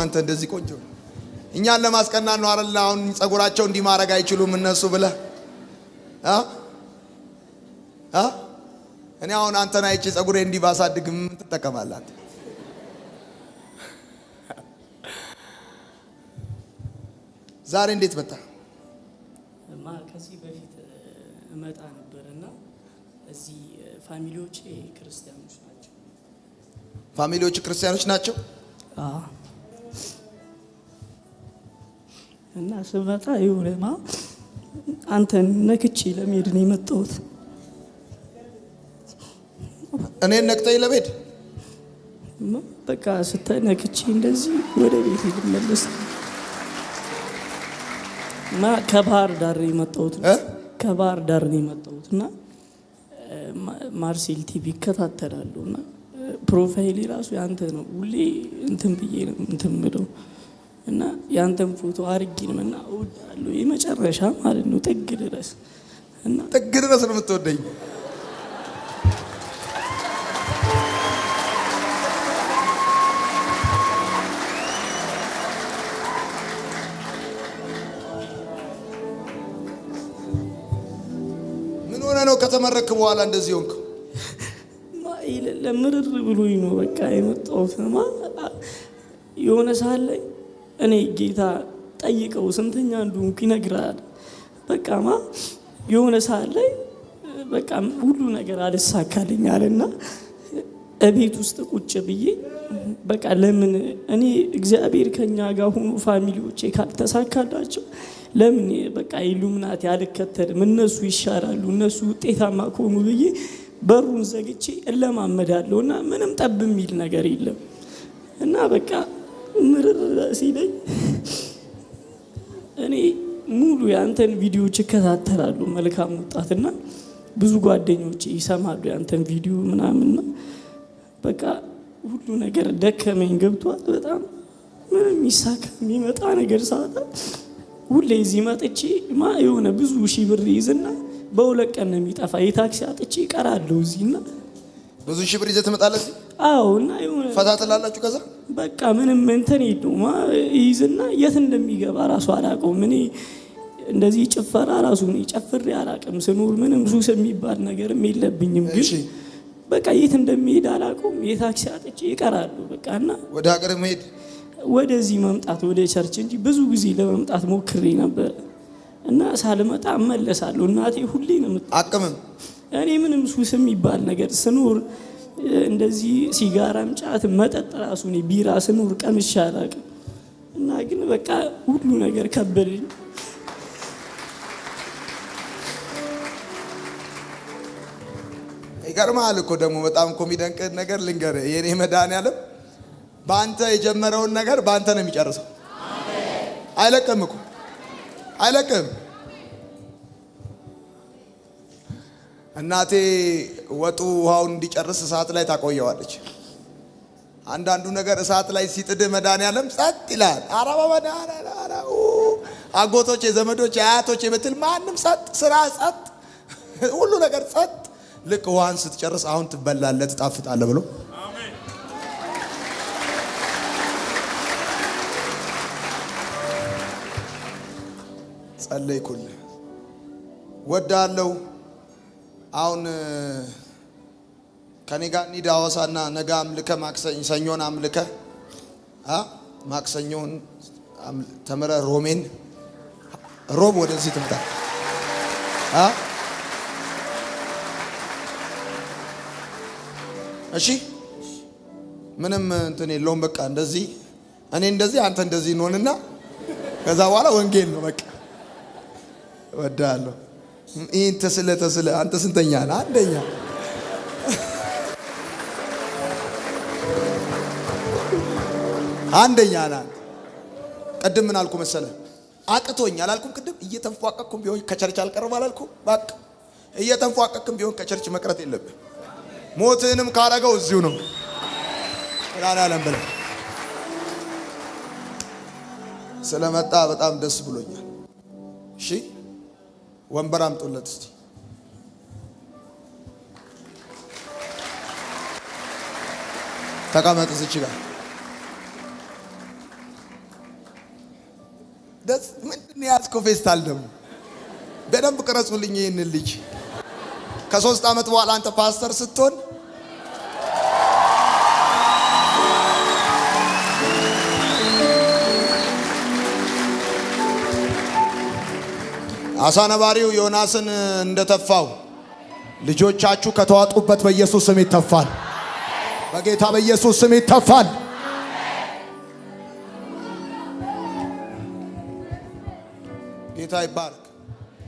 አንተ እንደዚህ ቆንጆ እኛን ለማስቀናት ነው አይደል? አሁን ጸጉራቸው እንዲህ ማድረግ አይችሉም እነሱ ብለህ እኔ አሁን አንተን አይቼ ጸጉሬ እንዲህ ባሳድግ ምን ትጠቀማለህ? ዛሬ እንዴት መጣ? ከዚህ በፊት እመጣ ነበርና እዚህ ፋሚሊዎቼ ክርስቲያኖች ናቸው። ፋሚሊዎች ክርስቲያኖች ናቸው? እና ስመጣ ይሁንማ አንተን ነክቼ ለመሄድ ነው የመጣሁት። እኔን ነክተኝ ለመሄድ? በቃ ስተነክቼ እንደዚህ ወደ ቤት ልመለስ እና ከባህር ዳር ነው የመጣሁት። ከባህር ዳር ነው የመጣሁት እና ማርሴል ቲቪ ይከታተላሉ እና ፕሮፋይሌ ራሱ ያንተ ነው። ሁሌ እንትን ብዬ ነው እንትን ምለው እና ያንተን ፎቶ አርጊ ነው እና እወዳለሁ የመጨረሻ ማለት ነው ጥግ ድረስ እና ጥግ ድረስ ነው የምትወደኝ? ምን ሆነ ነው ከተመረክ በኋላ እንደዚህ ሆንክ? ለምርር ብሎኝ ነው በቃ የመጣሁት። የሆነ ሰዓት ላይ እኔ ጌታ ጠይቀው ስንተኛ እንደሆንኩ ይነግራል። በቃ የሆነ ሰዓት ላይ በቃ ሁሉ ነገር አልሳካልኝ አለና እቤት ውስጥ ቁጭ ብዬ በቃ ለምን እኔ እግዚአብሔር ከኛ ጋር ሆኖ ፋሚሊዎቼ ካልተሳካላቸው ለምን በቃ ኢሉሚናቲ አልከተልም? እነሱ ይሻላሉ፣ እነሱ ውጤታማ ከሆኑ ብዬ በሩን ዘግቼ እለማመዳለሁና ምንም ጠብ የሚል ነገር የለም እና በቃ ምርር ሲለኝ እኔ ሙሉ ያንተን ቪዲዮዎች እከታተላሉ። መልካም ወጣትና ብዙ ጓደኞቼ ይሰማሉ ያንተን ቪዲዮ ምናምንና በቃ ሁሉ ነገር ደከመኝ ገብቷል። በጣም ምንም ይሳካ የሚመጣ ነገር ሳጣ ሁሌ እዚህ መጥቼ የሆነ ብዙ ሺህ ብር ይዝና በሁለት ቀን ነው የሚጠፋ። የታክሲ አጥቼ እቀራለሁ እዚህና ብዙ ሺህ ብር ይዘህ ትመጣለህ? አዎ። እና የሆነ ፈታ ትላላችሁ? ከዛ በቃ ምንም እንትን የለውም ይዝና የት እንደሚገባ ራሱ አላውቀውም። እኔ እንደዚህ ጭፈራ ራሱ ነው ጨፍሬ አላውቅም። ስኖር ምንም ሱስ የሚባል ነገርም የለብኝም። ግን በቃ የት እንደሚሄድ አላውቀውም። የታክሲ አጥቼ እቀራለሁ በቃ። እና ወደ ሀገር መሄድ ወደዚህ መምጣት ወደ ቸርች እንጂ ብዙ ጊዜ ለመምጣት ሞክሬ ነበር እና ሳልመጣ እመለሳለሁ። እናቴ ሁሌ ነው አቅምም እኔ ምንም ሱስ የሚባል ነገር ስኖር እንደዚህ ሲጋራም ጫት መጠጥ ራሱ ነው ቢራ ስኖር ቀምሼ አላውቅም። እና ግን በቃ ሁሉ ነገር ከበደኝ። ይገርማል እኮ ደግሞ በጣም እኮ የሚደንቅ ነገር ልንገርህ። የኔ መድኃኒዓለም በአንተ የጀመረውን ነገር በአንተ ነው የሚጨርሰው። አይለቅም እኮ አይለቅም። እናቴ ወጡ ውሃውን እንዲጨርስ እሳት ላይ ታቆየዋለች። አንዳንዱ ነገር እሳት ላይ ሲጥድ መድኃኒዓለም ጸጥ ይላል። አጎቶቼ፣ ዘመዶቼ፣ አያቶቼ ብትል ማንም ጸጥ፣ ስራ ጸጥ፣ ሁሉ ነገር ጸጥ። ልክ ውሃን ስትጨርስ አሁን ትበላለህ፣ ትጣፍጣለህ ብሎ ጸለይኩልህ። ወዳለው አሁን ከኔ ጋር እንሂድ ሐዋሳና ነገ አምልከ ሰኞን አምልከ ማክሰኞን ተምረ ሮሜን ሮብ ወደዚህ ትምጣ። እሺ ምንም እንትን የለውም። በቃ እንደዚህ እኔ እንደዚህ አንተ እንደዚህ እንሆንና ከዛ በኋላ ወንጌል ነው በቃ። ወዳለሁ ይህን ተስለ አንተ ስንተኛ ነህ? አንደኛ። አንደኛ ነህ። ቅድም ምን አልኩ መሰለህ? አቅቶኝ አላልኩም? ቅድም እየተንፏቀቅኩም ቢሆን ከቸርች አልቀርም አላልኩም? በቃ እየተንፏቀቅኩም ቢሆን ከቸርች መቅረት የለብህ። ሞትህንም ካረገው እዚሁ ነው ያላለም ብለህ ስለመጣ በጣም ደስ ብሎኛል። እሺ ወንበር አምጡለት እስቲ። ተቀመጥ እዚህ ጋር ደስ ምንድን ያዝከው ፌስታል ደግሞ በደንብ ቅረጹልኝ ይሄንን ልጅ። ከ3 ዓመት በኋላ አንተ ፓስተር ስትሆን አሳ ነባሪው ዮናስን እንደተፋው ልጆቻችሁ ከተዋጡበት በኢየሱስ ስም ይተፋል። በጌታ በኢየሱስ ስም ይተፋል። ጌታ ይባረክ።